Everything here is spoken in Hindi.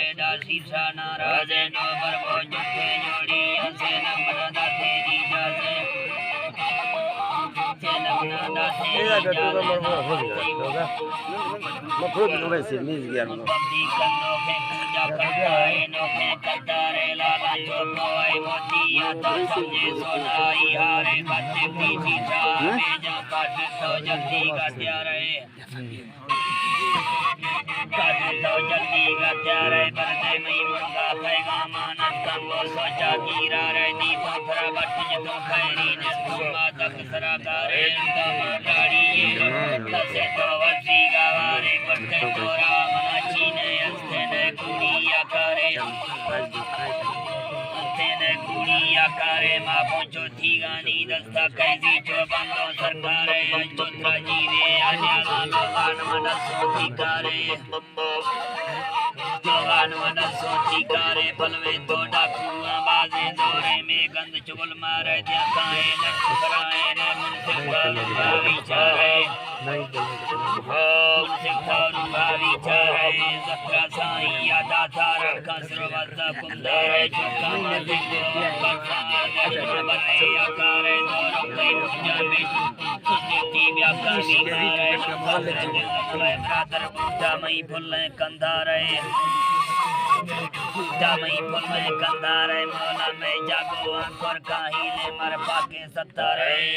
वेदा शीर्षा नाराज नो परमो जुखे जोड़ी से नमना दाते रीजा से नमना दाते रीजा तो मर हो गया मैं खुद में से नीच गया नो बंदी कंदो के पूजा करताए नो के कतारे लाला चोको आई मोती आता समझे सोनाई हारे कच्चे की शीशा बेजा काट तो जल्दी काट्या रहे तो जल्दी गत्या रे बरते मई मुर्गा खाएगा मानस कंगो सोचा कीरा रे दी पथरा बट्टी तो खैरी ने तुमा तक सरा करे तो गाड़ी ये तसे तो वसी गावारे बट्टे तो राम नाची ने अस्ते ने कुड़िया करे ने कुड़िया करे मां पहुंचो थी गानी दस्ता कैसी जो बंदो सरकारे चोत्रा जीवे आजा भगवान मन सोची करे जवान मन सोची करे पलवे तो डाकुआ बाजे जोरे में गंद चुगल मारे दिया काए न कराए ने मन से भावी चाहे मन से भावी चाहे जकरा साई यादा तारा कसरवत कुंदर चुका मत करे दोनों कई पूजा में नीति व्याकरणी करे ब्रादर पूजा मई फुल कंधा रहे पूजा मई फुल कंधा रहे मौला में जागो आंखोर काहिले मर पाके सत्ता रहे